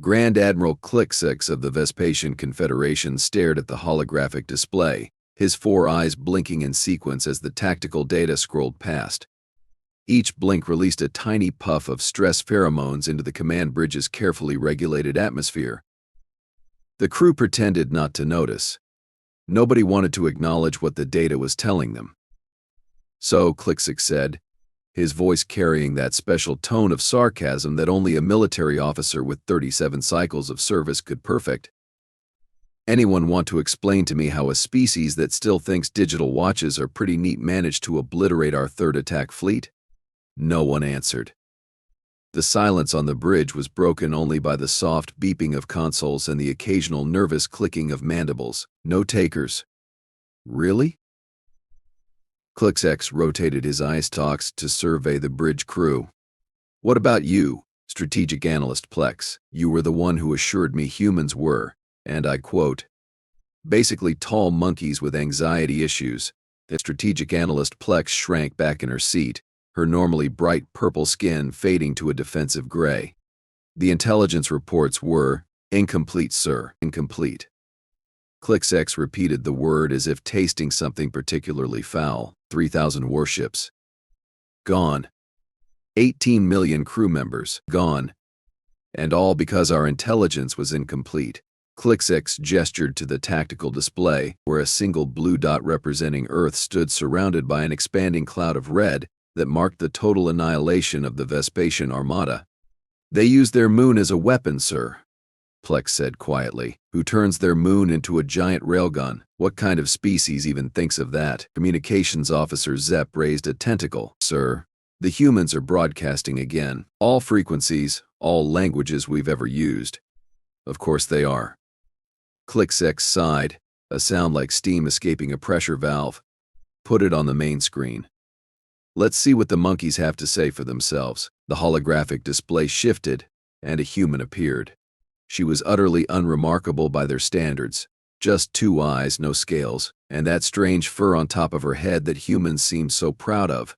Grand Admiral Klixx of the Vespasian Confederation stared at the holographic display, his four eyes blinking in sequence as the tactical data scrolled past. Each blink released a tiny puff of stress pheromones into the command bridge's carefully regulated atmosphere. The crew pretended not to notice. Nobody wanted to acknowledge what the data was telling them. "So," Klixx said, his voice carrying that special tone of sarcasm that only a military officer with 37 cycles of service could perfect. "Anyone want to explain to me how a species that still thinks digital watches are pretty neat managed to obliterate our third attack fleet?" No one answered. The silence on the bridge was broken only by the soft beeping of consoles and the occasional nervous clicking of mandibles. "No takers." "Really?" Klixx rotated his eye stalks to survey the bridge crew. "What about you, strategic analyst Plexx? You were the one who assured me humans were, and I quote, basically tall monkeys with anxiety issues." The strategic analyst Plexx shrank back in her seat, her normally bright purple skin fading to a defensive gray. "The intelligence reports were incomplete, sir. Incomplete." Klixx repeated the word as if tasting something particularly foul. 3,000 warships. Gone. 18 million crew members. Gone. And all because our intelligence was incomplete. Klixx gestured to the tactical display, where a single blue dot representing Earth stood surrounded by an expanding cloud of red that marked the total annihilation of the Vespasian armada. "They use their moon as a weapon, sir," Plexx said quietly. "Who turns their moon into a giant railgun? What kind of species even thinks of that?" Communications Officer Zepp raised a tentacle. "Sir, the humans are broadcasting again. All frequencies, all languages we've ever used." "Of course they are." Klixx sighed, a sound like steam escaping a pressure valve. "Put it on the main screen. Let's see what the monkeys have to say for themselves." The holographic display shifted, and a human appeared. She was utterly unremarkable by their standards. Just 2 eyes, no scales, and that strange fur on top of her head that humans seemed so proud of.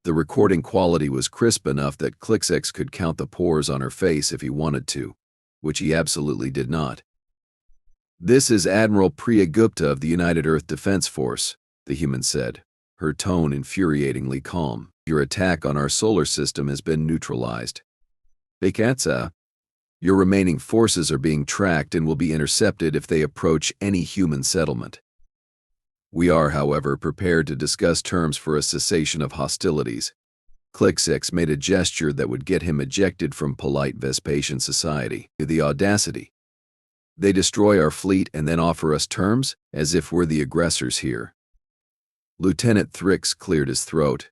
The recording quality was crisp enough that Klixx could count the pores on her face if he wanted to, which he absolutely did not. "This is Admiral Plea Gupta of the United Earth Defense Force," the human said, her tone infuriatingly calm. "Your attack on our solar system has been neutralized. Bekatsa. Your remaining forces are being tracked and will be intercepted if they approach any human settlement. We are, however, prepared to discuss terms for a cessation of hostilities." Klixx made a gesture that would get him ejected from polite Vespasian society. The audacity. "They destroy our fleet and then offer us terms, as if we're the aggressors here." Lieutenant Klixx cleared his throat.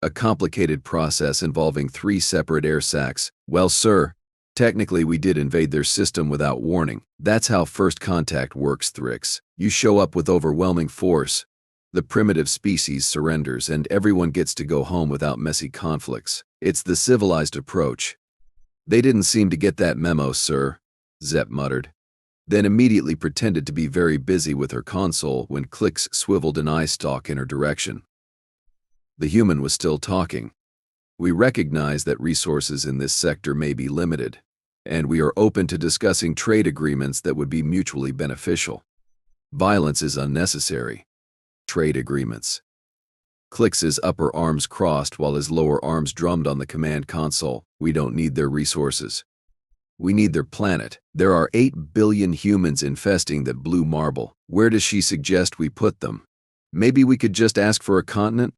"A complicated process involving 3 separate air sacs. Well, sir, technically we did invade their system without warning. That's how first contact works, Klixx. You show up with overwhelming force. The primitive species surrenders and everyone gets to go home without messy conflicts. It's the civilized approach." "They didn't seem to get that memo, sir," Zepp muttered, then immediately pretended to be very busy with her console when Klixx swiveled an eye stalk in her direction. The human was still talking. "We recognize that resources in this sector may be limited, and we are open to discussing trade agreements that would be mutually beneficial. Violence is unnecessary." "Trade agreements." Klixx's upper arms crossed while his lower arms drummed on the command console. "We don't need their resources. We need their planet. There are 8 billion humans infesting that blue marble. Where does she suggest we put them?" "Maybe we could just ask for a continent?"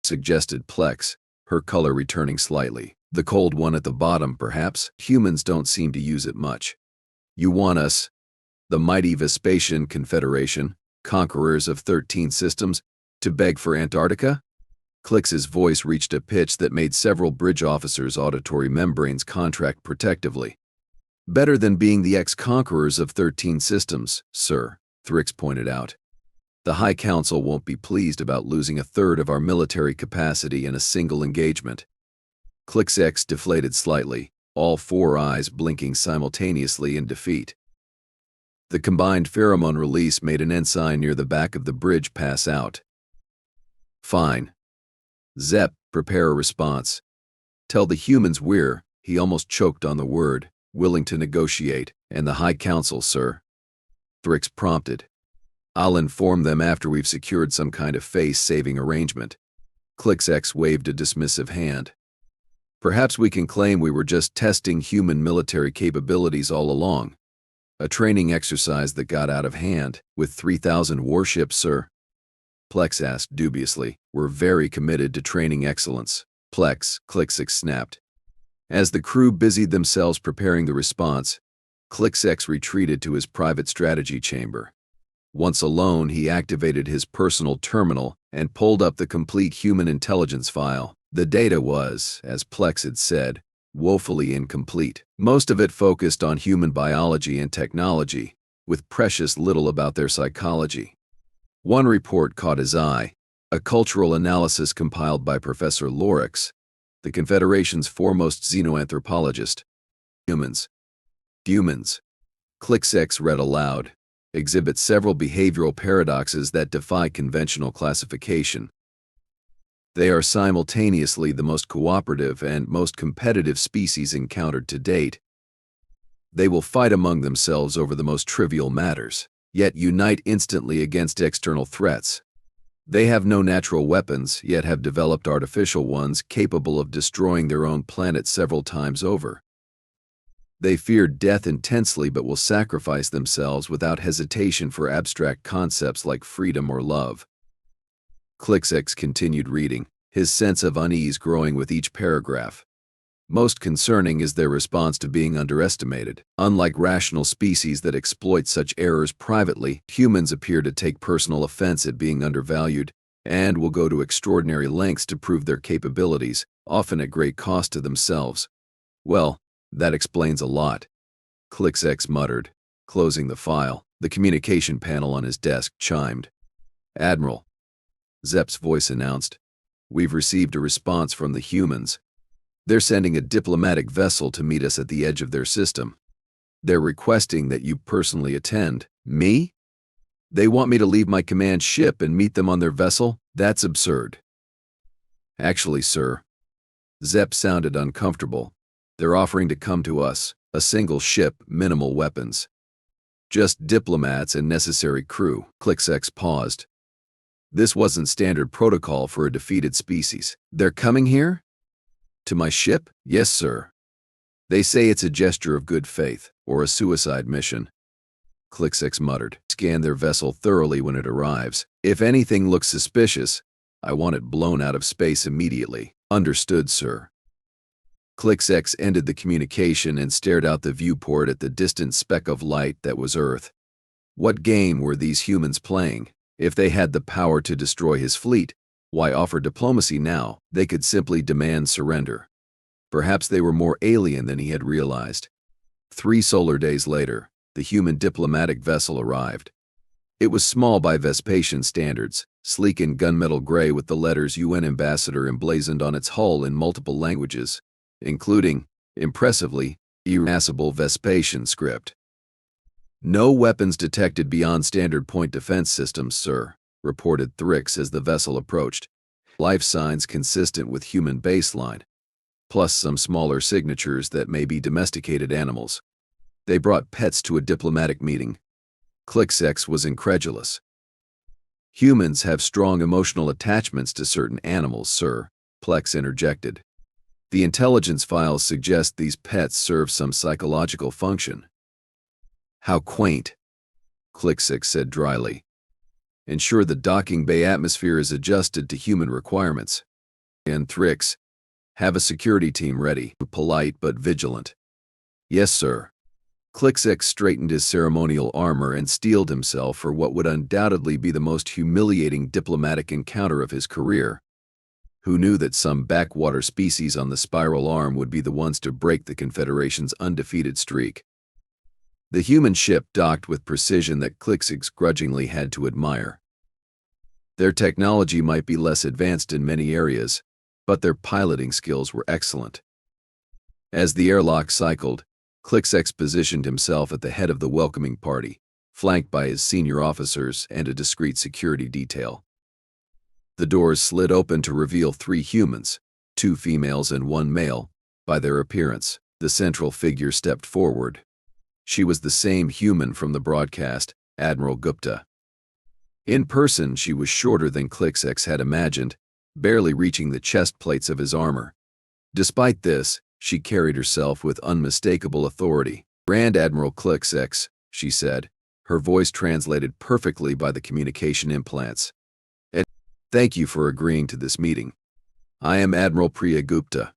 suggested Plexx, her color returning slightly. "The cold one at the bottom, perhaps. Humans don't seem to use it much." "You want us, the mighty Vespasian Confederation, conquerors of 13 systems, to beg for Antarctica?" Klixx's voice reached a pitch that made several bridge officers' auditory membranes contract protectively. "Better than being the ex-conquerors of 13 systems, sir," Klixx pointed out. "The High Council won't be pleased about losing a third of our military capacity in a single engagement." Klixx deflated slightly, all 4 eyes blinking simultaneously in defeat. The combined pheromone release made an ensign near the back of the bridge pass out. "Fine. Zepp, prepare a response. Tell the humans we're," he almost choked on the word, willing to negotiate, and the High Council, sir. Klixx prompted. I'll inform them after we've secured some kind of face-saving arrangement. Klixx waved a dismissive hand. Perhaps we can claim we were just testing human military capabilities all along. A training exercise that got out of hand, with 3,000 warships, sir. Klixx asked dubiously. We're very committed to training excellence. Klixx snapped. As the crew busied themselves preparing the response, Klixx retreated to his private strategy chamber. Once alone, he activated his personal terminal and pulled up the complete human intelligence file. The data was, as Klixx had said, woefully incomplete. Most of it focused on human biology and technology, with precious little about their psychology. One report caught his eye, a cultural analysis compiled by Professor Klixx, the Confederation's foremost xenoanthropologist. Humans. Klixx read aloud, exhibit several behavioral paradoxes that defy conventional classification. They are simultaneously the most cooperative and most competitive species encountered to date. They will fight among themselves over the most trivial matters, yet unite instantly against external threats. They have no natural weapons, yet have developed artificial ones capable of destroying their own planet several times over. They fear death intensely but will sacrifice themselves without hesitation for abstract concepts like freedom or love. Klixx continued reading, his sense of unease growing with each paragraph. Most concerning is their response to being underestimated. Unlike rational species that exploit such errors privately, humans appear to take personal offense at being undervalued and will go to extraordinary lengths to prove their capabilities, often at great cost to themselves. Well, that explains a lot, Klixx muttered, closing the file. The communication panel on his desk chimed. Admiral, Zepp's voice announced, we've received a response from the humans. They're sending a diplomatic vessel to meet us at the edge of their system. They're requesting that you personally attend. Me? They want me to leave my command ship and meet them on their vessel? That's absurd. Actually, sir. Zepp sounded uncomfortable. They're offering to come to us, a single ship, minimal weapons. Just diplomats and necessary crew. Klixx paused. This wasn't standard protocol for a defeated species. They're coming here? To my ship? Yes, sir. They say it's a gesture of good faith, or a suicide mission. Klixx muttered. Scan their vessel thoroughly when it arrives. If anything looks suspicious, I want it blown out of space immediately. Understood, sir. Klixx ended the communication and stared out the viewport at the distant speck of light that was Earth. What game were these humans playing? If they had the power to destroy his fleet, why offer diplomacy now? They could simply demand surrender. Perhaps they were more alien than he had realized. 3 solar days later, the human diplomatic vessel arrived. It was small by Vespasian standards, sleek in gunmetal gray with the letters UN Ambassador emblazoned on its hull in multiple languages, including, impressively, irascible Vespasian script. No weapons detected beyond standard point defense systems, sir, reported Klixx as the vessel approached. Life signs consistent with human baseline, plus some smaller signatures that may be domesticated animals. They brought pets to a diplomatic meeting. Klixx was incredulous. Humans have strong emotional attachments to certain animals, sir, Klixx interjected. The intelligence files suggest these pets serve some psychological function. How quaint, Klixx said dryly. Ensure the docking bay atmosphere is adjusted to human requirements. And Klixx, have a security team ready, polite but vigilant. Yes, sir. Klixx straightened his ceremonial armor and steeled himself for what would undoubtedly be the most humiliating diplomatic encounter of his career. Who knew that some backwater species on the spiral arm would be the ones to break the Confederation's undefeated streak? The human ship docked with precision that Klixx grudgingly had to admire. Their technology might be less advanced in many areas, but their piloting skills were excellent. As the airlock cycled, Klixx positioned himself at the head of the welcoming party, flanked by his senior officers and a discreet security detail. The doors slid open to reveal 3 humans, 2 females and 1 male, by their appearance. The central figure stepped forward. She was the same human from the broadcast, Admiral Gupta. In person, she was shorter than Klixx had imagined, barely reaching the chest plates of his armor. Despite this, she carried herself with unmistakable authority. Grand Admiral Klixx, she said, her voice translated perfectly by the communication implants. Thank you for agreeing to this meeting. I am Admiral Plea Gupta.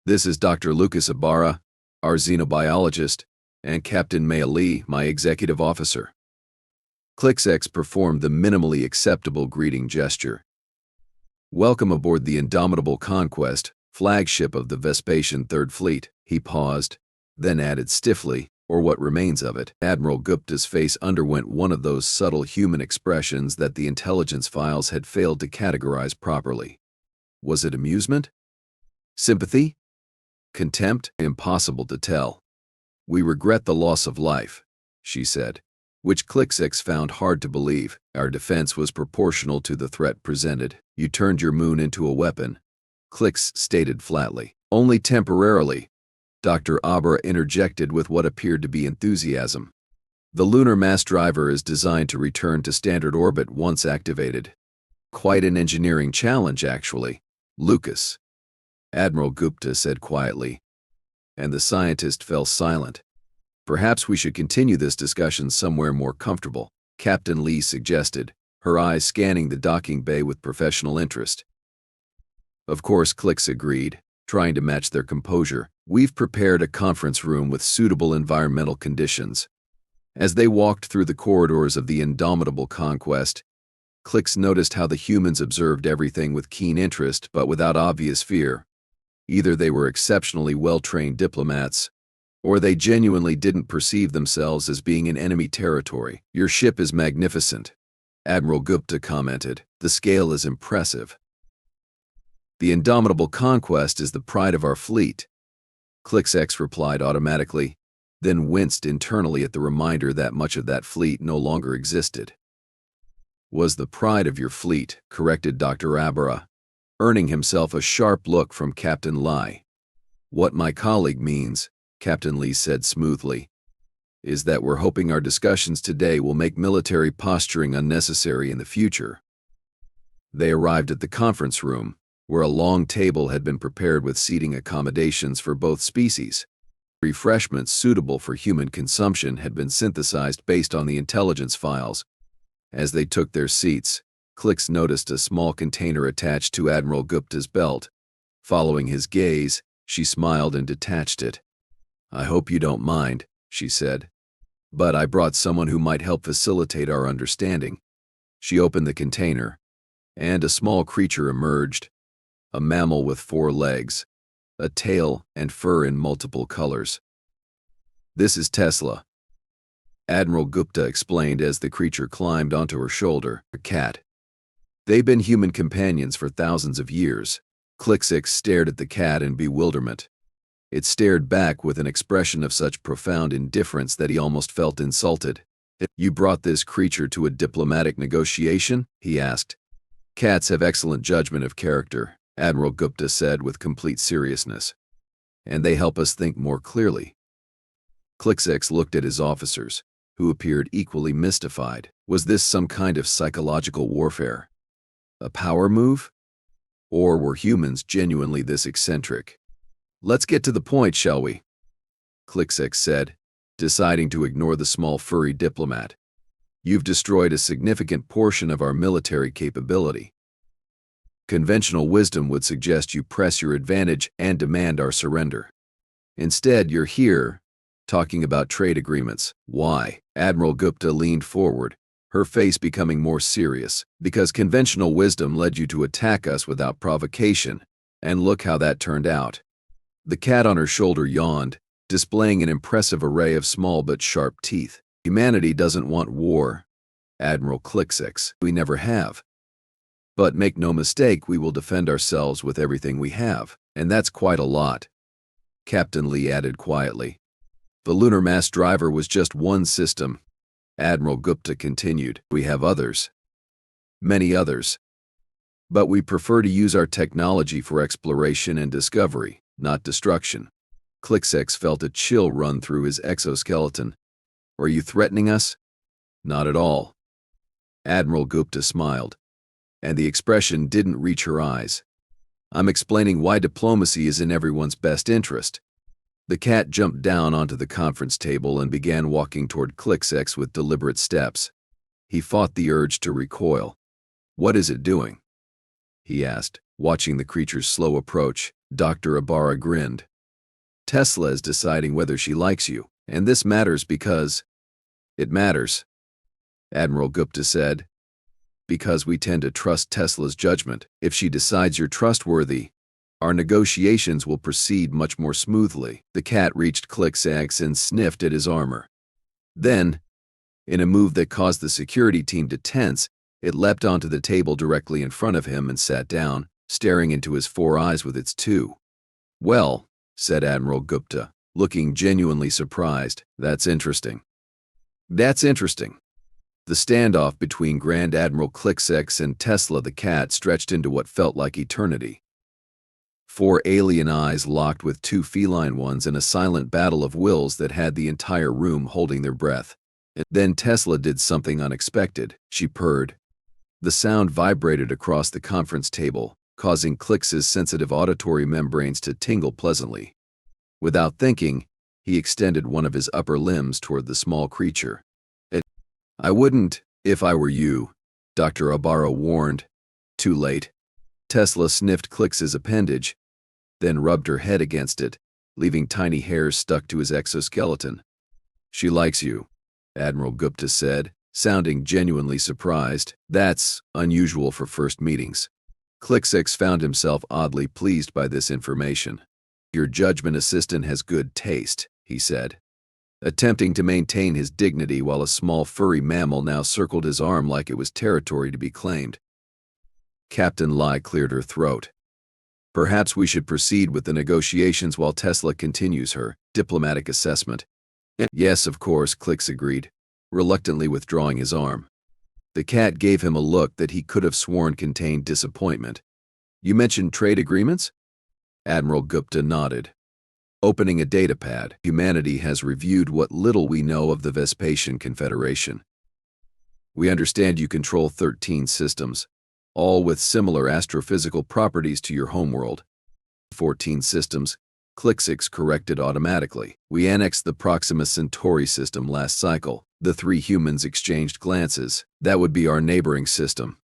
This is Dr. Lucas Ibarra, our xenobiologist, and Captain Maya Lee, my executive officer. Klixx performed the minimally acceptable greeting gesture. Welcome aboard the Indomitable Conquest, flagship of the Vespasian Third Fleet. He paused, then added stiffly, or what remains of it. Admiral Gupta's face underwent one of those subtle human expressions that the intelligence files had failed to categorize properly. Was it amusement? Sympathy? Contempt? Impossible to tell. We regret the loss of life, she said, which Klixx found hard to believe. Our defense was proportional to the threat presented. You turned your moon into a weapon, Klixx stated flatly. Only temporarily, Dr. Abra interjected with what appeared to be enthusiasm. The lunar mass driver is designed to return to standard orbit once activated. Quite an engineering challenge, actually, Lucas, Admiral Gupta said quietly, and the scientist fell silent. Perhaps we should continue this discussion somewhere more comfortable, Captain Lee suggested, her eyes scanning the docking bay with professional interest. Of course, Klixx agreed, trying to match their composure. We've prepared a conference room with suitable environmental conditions. As they walked through the corridors of the Indomitable Conquest, Klixx noticed how the humans observed everything with keen interest but without obvious fear. Either they were exceptionally well-trained diplomats, or they genuinely didn't perceive themselves as being in enemy territory. Your ship is magnificent, Admiral Gupta commented. The scale is impressive. The Indomitable Conquest is the pride of our fleet, Klixx replied automatically, then winced internally at the reminder that much of that fleet no longer existed. Was the pride of your fleet, corrected Dr. Abra, earning himself a sharp look from Captain Lee. What my colleague means, Captain Lee said smoothly, is that we're hoping our discussions today will make military posturing unnecessary in the future. They arrived at the conference room, where a long table had been prepared with seating accommodations for both species. Refreshments suitable for human consumption had been synthesized based on the intelligence files. As they took their seats, Klixx noticed a small container attached to Admiral Gupta's belt. Following his gaze, she smiled and detached it. I hope you don't mind, she said, but I brought someone who might help facilitate our understanding. She opened the container, and a small creature emerged, a mammal with 4 legs, a tail and fur in multiple colors. This is Tesla, Admiral Gupta explained as the creature climbed onto her shoulder. A cat. They've been human companions for thousands of years. Klixx stared at the cat in bewilderment. It stared back with an expression of such profound indifference that he almost felt insulted. You brought this creature to a diplomatic negotiation? He asked. Cats have excellent judgment of character, Admiral Gupta said with complete seriousness. And they help us think more clearly. Klixx looked at his officers, who appeared equally mystified. Was this some kind of psychological warfare? A power move? Or were humans genuinely this eccentric? Let's get to the point, shall we? Klixx said, deciding to ignore the small furry diplomat. You've destroyed a significant portion of our military capability. Conventional wisdom would suggest you press your advantage and demand our surrender. Instead, you're here, talking about trade agreements. Why? Admiral Gupta leaned forward, her face becoming more serious. Because conventional wisdom led you to attack us without provocation, and look how that turned out. The cat on her shoulder yawned, displaying an impressive array of small but sharp teeth. Humanity doesn't want war, Admiral Klixx. We never have. But make no mistake, we will defend ourselves with everything we have, and that's quite a lot, Captain Lee added quietly. The lunar mass driver was just one system, Admiral Gupta continued. We have others. Many others. But we prefer to use our technology for exploration and discovery, not destruction. Klixx felt a chill run through his exoskeleton. Are you threatening us? Not at all. Admiral Gupta smiled, and the expression didn't reach her eyes. I'm explaining why diplomacy is in everyone's best interest. The cat jumped down onto the conference table and began walking toward Klixx with deliberate steps. He fought the urge to recoil. What is it doing? He asked, watching the creature's slow approach. Dr. Ibarra grinned. Tesla is deciding whether she likes you, and this matters because… It matters, Admiral Gupta said. Because we tend to trust Tesla's judgment. If she decides you're trustworthy, our negotiations will proceed much more smoothly. The cat reached Klixx and sniffed at his armor. Then, in a move that caused the security team to tense, it leapt onto the table directly in front of him and sat down, staring into his 4 eyes with its 2. Well, said Admiral Gupta, looking genuinely surprised, that's interesting. That's interesting. The standoff between Grand Admiral Klixx and Tesla the cat stretched into what felt like eternity. 4 alien eyes locked with 2 feline ones in a silent battle of wills that had the entire room holding their breath. Then Tesla did something unexpected. She purred. The sound vibrated across the conference table, causing Klixx's sensitive auditory membranes to tingle pleasantly. Without thinking, he extended one of his upper limbs toward the small creature. I wouldn't, if I were you, Dr. Ibarra warned. Too late. Tesla sniffed Klixx's appendage, then rubbed her head against it, leaving tiny hairs stuck to his exoskeleton. She likes you, Admiral Gupta said, sounding genuinely surprised. That's unusual for first meetings. Klixx found himself oddly pleased by this information. Your judgment assistant has good taste, he said, attempting to maintain his dignity while a small furry mammal now circled his arm like it was territory to be claimed. Captain Lai cleared her throat. Perhaps we should proceed with the negotiations while Tesla continues her diplomatic assessment. Yes, of course, Klixx agreed, reluctantly withdrawing his arm. The cat gave him a look that he could have sworn contained disappointment. You mentioned trade agreements? Admiral Gupta nodded. Opening a datapad, humanity has reviewed what little we know of the Vespasian Confederation. We understand you control 13 systems, all with similar astrophysical properties to your homeworld. 14 systems, Klixx corrected automatically. We annexed the Proxima Centauri system last cycle. The 3 humans exchanged glances. That would be our neighboring system.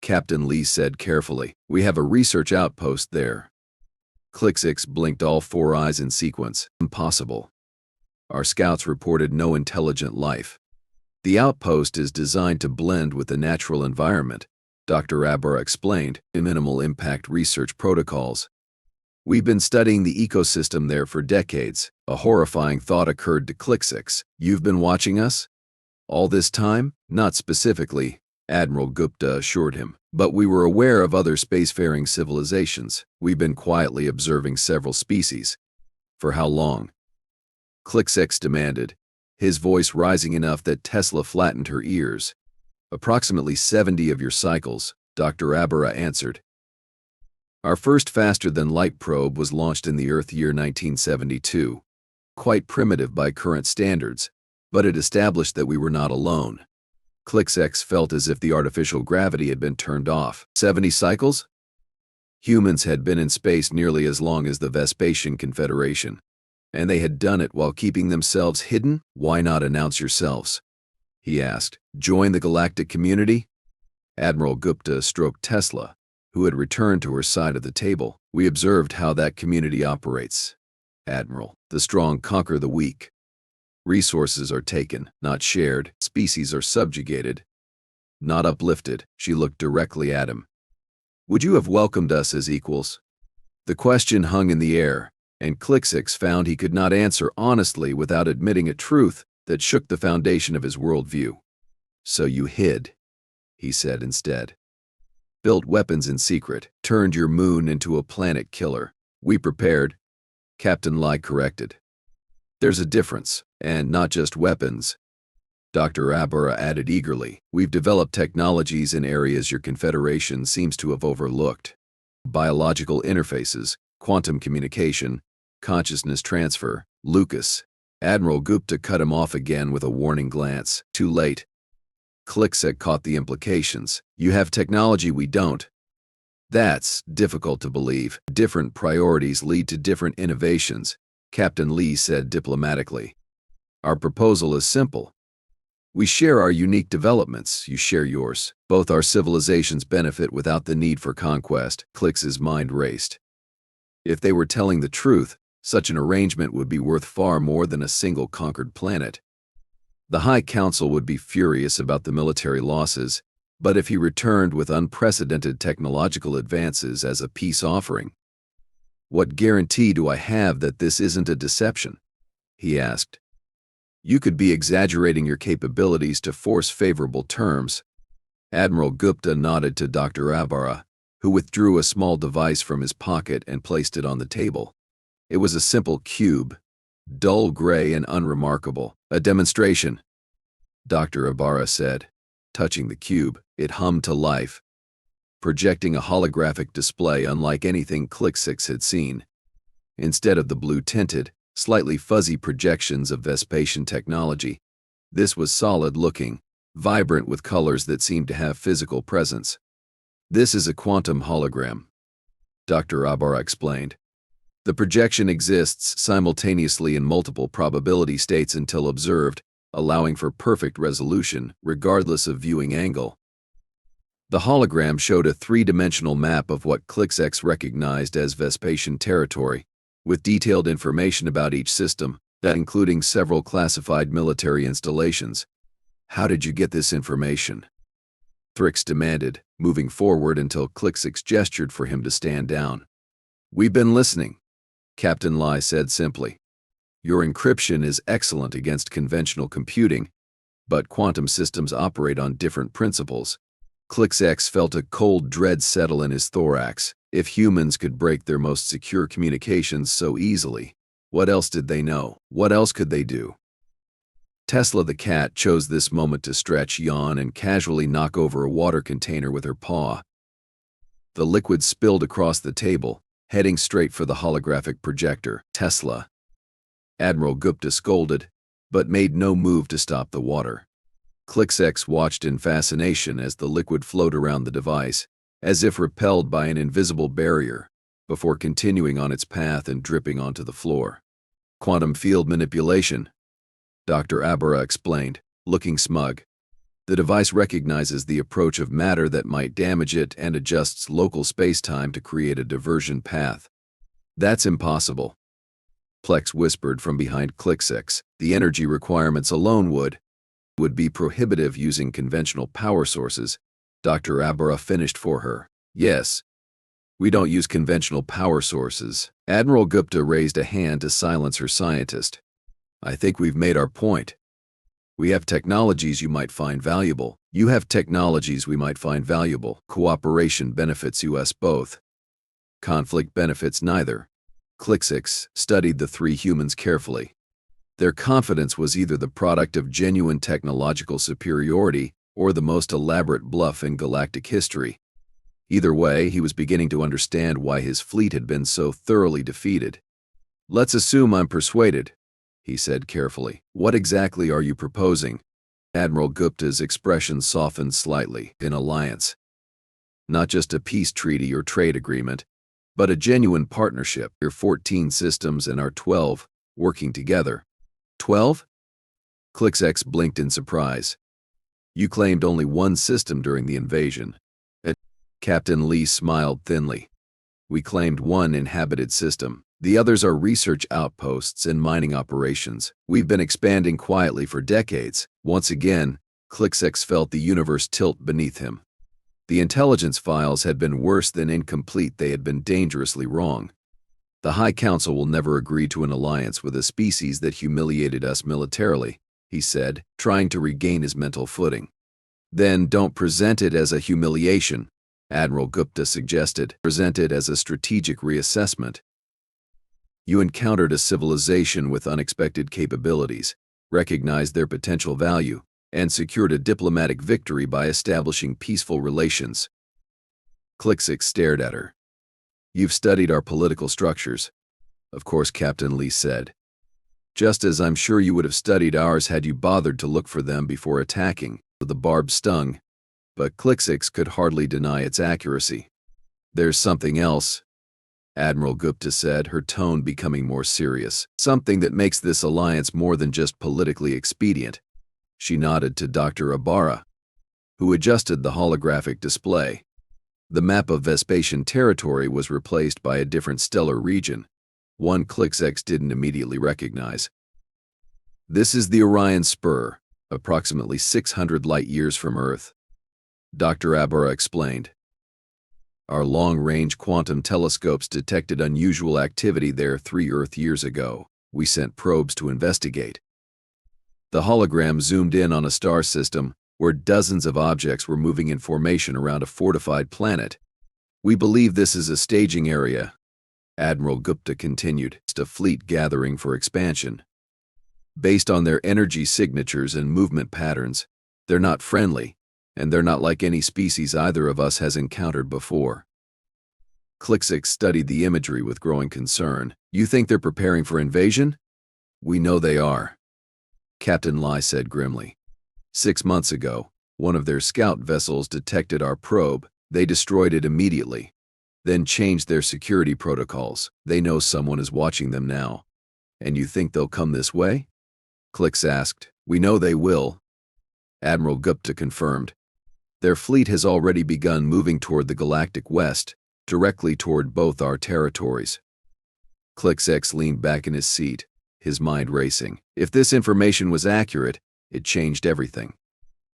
Captain Lee said carefully. We have a research outpost there. Klixx blinked all 4 eyes in sequence. Impossible. Our scouts reported no intelligent life. The outpost is designed to blend with the natural environment, Dr. Ibarra explained, in minimal impact research protocols. We've been studying the ecosystem there for decades. A horrifying thought occurred to Klixx. You've been watching us? All this time? Not specifically, Admiral Gupta assured him, but we were aware of other spacefaring civilizations. We've been quietly observing several species. For how long? Klixx demanded, his voice rising enough that Tesla flattened her ears. Approximately 70 of your cycles, Dr. Ibarra answered. Our first faster-than-light probe was launched in the Earth year 1972. Quite primitive by current standards, but it established that we were not alone. Klixx felt as if the artificial gravity had been turned off. 70 cycles? Humans had been in space nearly as long as the Vespasian Confederation, and they had done it while keeping themselves hidden. Why not announce yourselves? He asked. Join the Galactic community? Admiral Gupta stroked Tesla, who had returned to her side of the table. We observed how that community operates. Admiral, the strong conquer the weak. Resources are taken, not shared. Species are subjugated, not uplifted. She looked directly at him. Would you have welcomed us as equals? The question hung in the air, and Klixx found he could not answer honestly without admitting a truth that shook the foundation of his worldview. So you hid, he said instead. Built weapons in secret, turned your moon into a planet killer. We prepared, Captain Lai corrected. There's a difference, and not just weapons. Dr. Ibarra added eagerly. We've developed technologies in areas your Confederation seems to have overlooked. Biological interfaces, quantum communication, consciousness transfer, Lucas. Admiral Gupta cut him off again with a warning glance. Too late. Klixx had caught the implications. You have technology we don't. That's difficult to believe. Different priorities lead to different innovations, Captain Lee said diplomatically. Our proposal is simple. We share our unique developments, you share yours. Both our civilizations benefit without the need for conquest. Klixx's mind raced. If they were telling the truth, such an arrangement would be worth far more than a single conquered planet. The High Council would be furious about the military losses, but if he returned with unprecedented technological advances as a peace offering, what guarantee do I have that this isn't a deception? He asked. You could be exaggerating your capabilities to force favorable terms. Admiral Gupta nodded to Dr. Abara, who withdrew a small device from his pocket and placed it on the table. It was a simple cube, dull gray and unremarkable. A demonstration, Dr. Abara said. Touching the cube, it hummed to life, projecting a holographic display unlike anything Klixx had seen. Instead of the blue-tinted, slightly fuzzy projections of Vespasian technology, this was solid-looking, vibrant with colors that seemed to have physical presence. This is a quantum hologram, Dr. Abara explained. The projection exists simultaneously in multiple probability states until observed, allowing for perfect resolution, regardless of viewing angle. The hologram showed a three-dimensional map of what Klixx recognized as Vespasian territory, with detailed information about each system, including several classified military installations. How did you get this information? Klixx demanded, moving forward until Klixx gestured for him to stand down. We've been listening, Captain Lee said simply. Your encryption is excellent against conventional computing, but quantum systems operate on different principles. Klixx felt a cold dread settle in his thorax. If humans could break their most secure communications so easily, what else did they know? What else could they do? Tesla the cat chose this moment to stretch, yawn, and casually knock over a water container with her paw. The liquid spilled across the table, heading straight for the holographic projector. Tesla. Admiral Gupta scolded, but made no move to stop the water. Klixx watched in fascination as the liquid flowed around the device, as if repelled by an invisible barrier, before continuing on its path and dripping onto the floor. Quantum field manipulation, Dr. Abara explained, looking smug. The device recognizes the approach of matter that might damage it and adjusts local space-time to create a diversion path. That's impossible, Plexx whispered from behind Klixx. The energy requirements alone would be prohibitive using conventional power sources. Dr. Abara finished for her. Yes. We don't use conventional power sources. Admiral Gupta raised a hand to silence her scientist. I think we've made our point. We have technologies you might find valuable. You have technologies we might find valuable. Cooperation benefits us both. Conflict benefits neither. Klixx studied the three humans carefully. Their confidence was either the product of genuine technological superiority or the most elaborate bluff in galactic history. Either way, he was beginning to understand why his fleet had been so thoroughly defeated. Let's assume I'm persuaded, he said carefully. What exactly are you proposing? Admiral Gupta's expression softened slightly. An alliance. Not just a peace treaty or trade agreement, but a genuine partnership. Your 14 systems and our 12, working together. 12? Klixx blinked in surprise. You claimed only one system during the invasion. Captain Lee smiled thinly. We claimed one inhabited system. The others are research outposts and mining operations. We've been expanding quietly for decades. Once again, Klixx felt the universe tilt beneath him. The intelligence files had been worse than incomplete. They had been dangerously wrong. The High Council will never agree to an alliance with a species that humiliated us militarily, he said, trying to regain his mental footing. Then don't present it as a humiliation, Admiral Gupta suggested. Present it as a strategic reassessment. You encountered a civilization with unexpected capabilities, recognized their potential value, and secured a diplomatic victory by establishing peaceful relations. Klixx stared at her. You've studied our political structures. of course, Captain Lee said. Just as I'm sure you would have studied ours had you bothered to look for them before attacking. The barb stung, but Klixx could hardly deny its accuracy. There's something else, Admiral Gupta said, her tone becoming more serious. Something that makes this alliance more than just politically expedient. She nodded to Dr. Ibarra, who adjusted the holographic display. The map of Vespasian territory was replaced by a different stellar region, one Klixx didn't immediately recognize. This is the Orion Spur, approximately 600 light-years from Earth, Dr. Ibarra explained. Our long-range quantum telescopes detected unusual activity there 3 Earth years ago. We sent probes to investigate. The hologram zoomed in on a star system where dozens of objects were moving in formation around a fortified planet. We believe this is a staging area, Admiral Gupta continued, a fleet gathering for expansion. Based on their energy signatures and movement patterns, they're not friendly, and they're not like any species either of us has encountered before. Klixx studied the imagery with growing concern. You think they're preparing for invasion? We know they are, Captain Lee said grimly. 6 months ago, one of their scout vessels detected our probe. They destroyed it immediately, then changed their security protocols. They know someone is watching them now. And you think they'll come this way? Klixx asked. We know they will, Admiral Gupta confirmed. Their fleet has already begun moving toward the Galactic West, directly toward both our territories. Klixx leaned back in his seat, his mind racing. If this information was accurate, it changed everything.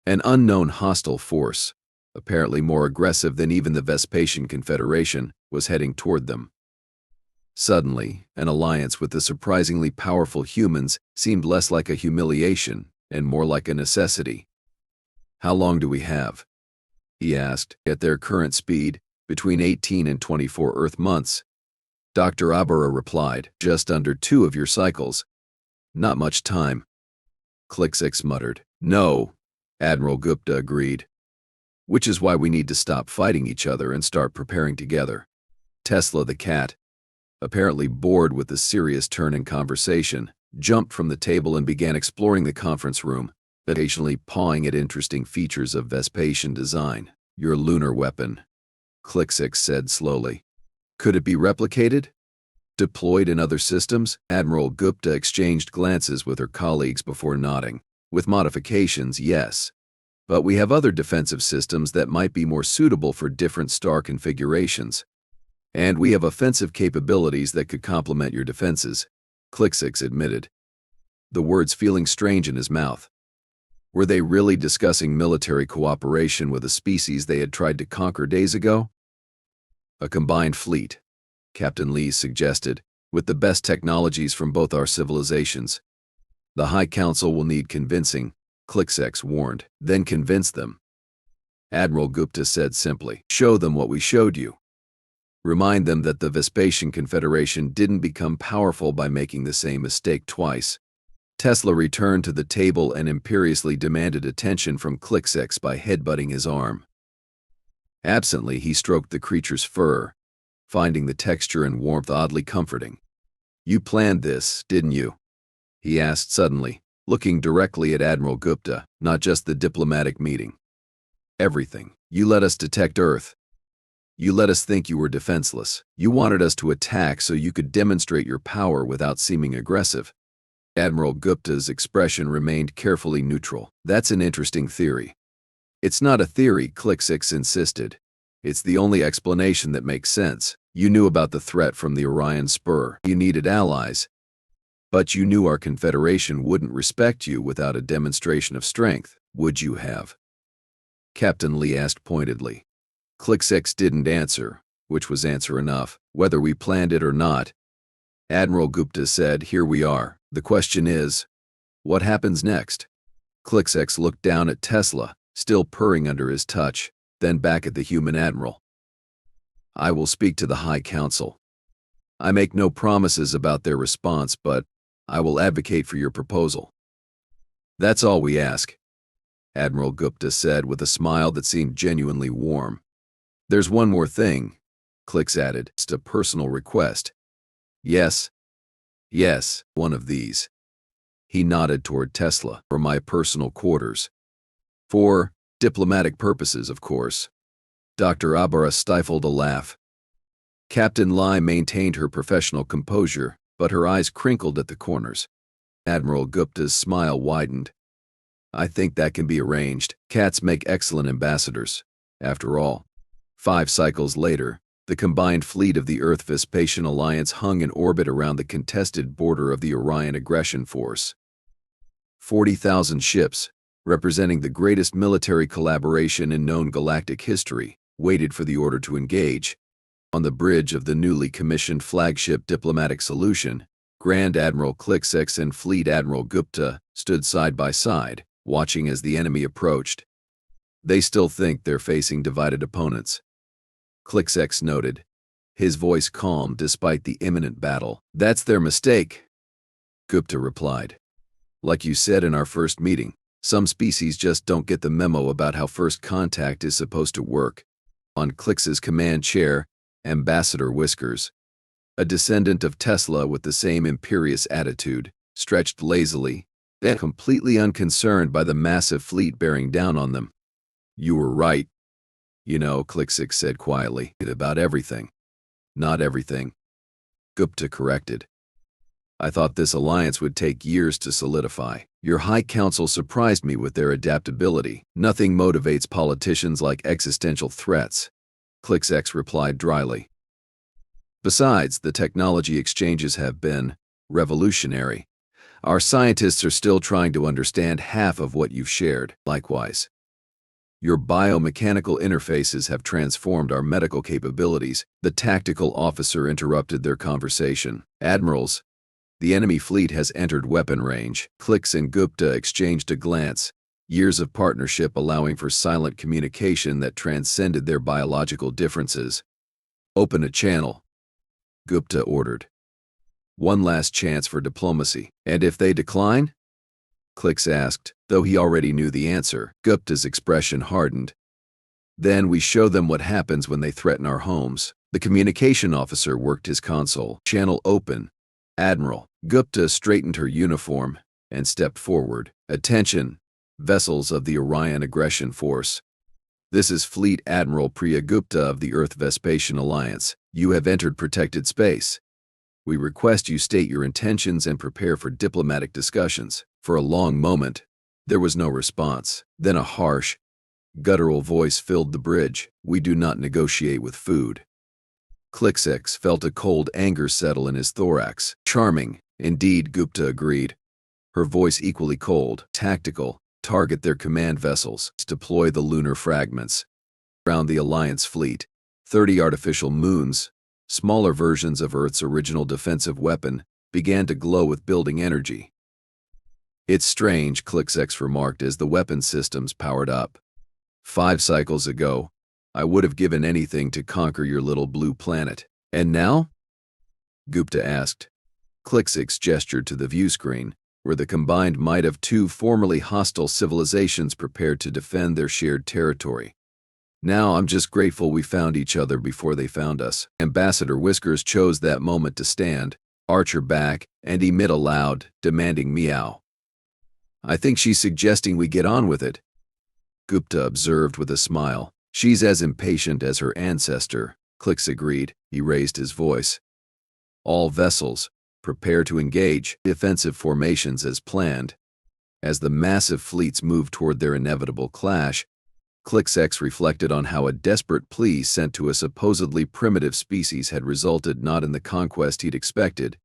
An unknown hostile force, apparently more aggressive than even the Vespasian Confederation, was heading toward them. Suddenly, an alliance with the surprisingly powerful humans seemed less like a humiliation and more like a necessity. How long do we have? He asked. At their current speed, between 18 and 24 Earth months. Dr. Ibarra replied, just under 2 of your cycles. Not much time. Klixx muttered. No, Admiral Gupta agreed. Which is why we need to stop fighting each other and start preparing together. Tesla the cat, apparently bored with the serious turn in conversation, jumped from the table and began exploring the conference room, occasionally pawing at interesting features of Vespasian design. Your lunar weapon, Klixx said slowly. Could it be replicated? Deployed in other systems? Admiral Gupta exchanged glances with her colleagues before nodding. With modifications, yes. But we have other defensive systems that might be more suitable for different star configurations. And we have offensive capabilities that could complement your defenses, Klixx admitted, the words feeling strange in his mouth. Were they really discussing military cooperation with a species they had tried to conquer days ago? A combined fleet, Captain Lee suggested, with the best technologies from both our civilizations. The High Council will need convincing, Klixx warned. Then convince them. Admiral Gupta said simply. Show them what we showed you. Remind them that the Vespasian Confederation didn't become powerful by making the same mistake twice. Tesla returned to the table and imperiously demanded attention from Klixx by headbutting his arm. Absently, he stroked the creature's fur, finding the texture and warmth oddly comforting. You planned this, didn't you? He asked suddenly, looking directly at Admiral Gupta, not just the diplomatic meeting. Everything. You let us detect Earth. You let us think you were defenseless. You wanted us to attack so you could demonstrate your power without seeming aggressive. Admiral Gupta's expression remained carefully neutral. That's an interesting theory. It's not a theory, Klixx insisted. It's the only explanation that makes sense. You knew about the threat from the Orion Spur. You needed allies. But you knew our Confederation wouldn't respect you without a demonstration of strength, would you have? Captain Lee asked pointedly. Klixx didn't answer, which was answer enough, whether we planned it or not. Admiral Gupta said, here we are. The question is, what happens next? Klixx looked down at Tesla, still purring under his touch, then back at the human admiral. I will speak to the High Council. I make no promises about their response, but I will advocate for your proposal. That's all we ask, Admiral Gupta said with a smile that seemed genuinely warm. There's one more thing, Klixx added. It's a personal request. Yes, Yes, one of these. He nodded toward Tesla, for my personal quarters. For diplomatic purposes, of course. Dr. Abara stifled a laugh. Captain Lai maintained her professional composure, but her eyes crinkled at the corners. Admiral Gupta's smile widened. I think that can be arranged. Cats make excellent ambassadors. After all, 5 cycles later, the combined fleet of the Earth-Vespasian Alliance hung in orbit around the contested border of the Orion aggression force. 40,000 ships, representing the greatest military collaboration in known galactic history, waited for the order to engage. On the bridge of the newly commissioned flagship Diplomatic Solution, Grand Admiral Klixx and Fleet Admiral Gupta stood side by side, watching as the enemy approached. They still think they're facing divided opponents. Klixx noted, his voice calm despite the imminent battle. That's their mistake, Gupta replied. Like you said in our first meeting, some species just don't get the memo about how first contact is supposed to work. On Klixx's command chair, Ambassador Whiskers, a descendant of Tesla with the same imperious attitude, stretched lazily, and completely unconcerned by the massive fleet bearing down on them. You were right. You know, Klixx said quietly, about everything. Not everything, Gupta corrected. I thought this alliance would take years to solidify. Your High Council surprised me with their adaptability. Nothing motivates politicians like existential threats, Klixx replied dryly. Besides, the technology exchanges have been revolutionary. Our scientists are still trying to understand half of what you've shared. Likewise, your biomechanical interfaces have transformed our medical capabilities. The tactical officer interrupted their conversation. Admirals, the enemy fleet has entered weapon range. Klixx and Gupta exchanged a glance, years of partnership allowing for silent communication that transcended their biological differences. Open a channel, Gupta ordered. One last chance for diplomacy. And if they decline? Klixx asked, though he already knew the answer. Gupta's expression hardened. Then we show them what happens when they threaten our homes. The communication officer worked his console. Channel open. Admiral. Gupta straightened her uniform and stepped forward. Attention, vessels of the Orion aggression force. This is Fleet Admiral Plea Gupta of the Earth-Vespasian Alliance. You have entered protected space. We request you state your intentions and prepare for diplomatic discussions. For a long moment, there was no response. Then a harsh, guttural voice filled the bridge. We do not negotiate with food. Klixx felt a cold anger settle in his thorax. Charming, indeed, Gupta agreed. Her voice equally cold. Tactical. Target their command vessels. Deploy the lunar fragments. Around the Alliance fleet, 30 artificial moons, smaller versions of Earth's original defensive weapon, began to glow with building energy. It's strange, Klixx remarked as the weapon systems powered up. 5 cycles ago, I would have given anything to conquer your little blue planet. And now? Gupta asked. Klixx gestured to the view screen, where the combined might of 2 formerly hostile civilizations prepared to defend their shared territory. Now I'm just grateful we found each other before they found us. Ambassador Whiskers chose that moment to stand, arch her back, and emit a loud, demanding meow. I think she's suggesting we get on with it, Gupta observed with a smile. She's as impatient as her ancestor, Klixx agreed. He raised his voice. All vessels, prepare to engage. Defensive formations as planned. As the massive fleets moved toward their inevitable clash, Klixx reflected on how a desperate plea sent to a supposedly primitive species had resulted not in the conquest he'd expected,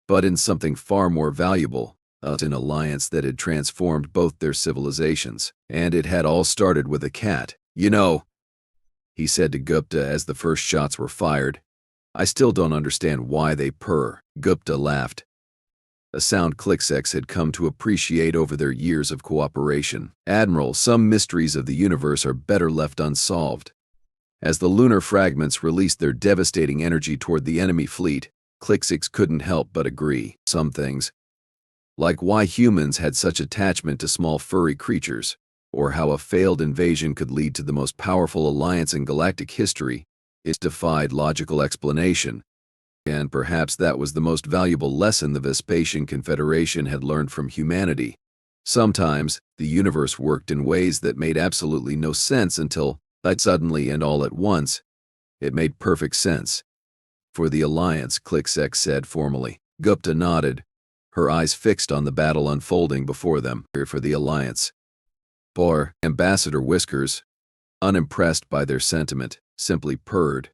but in something far more valuable, an alliance that had transformed both their civilizations. And it had all started with a cat. You know, he said to Gupta as the first shots were fired, I still don't understand why they purr. Gupta laughed, a sound Klixx had come to appreciate over their years of cooperation. Admiral, some mysteries of the universe are better left unsolved. As the lunar fragments released their devastating energy toward the enemy fleet, Klixx couldn't help but agree. Some things, like why humans had such attachment to small furry creatures, or how a failed invasion could lead to the most powerful alliance in galactic history, it defied logical explanation. And perhaps that was the most valuable lesson the Vespasian Confederation had learned from humanity. Sometimes, the universe worked in ways that made absolutely no sense until, suddenly and all at once, it made perfect sense. For the Alliance, Klixx said formally. Gupta nodded, her eyes fixed on the battle unfolding before them. For the Alliance. Ambassador Whiskers, unimpressed by their sentiment, simply purred.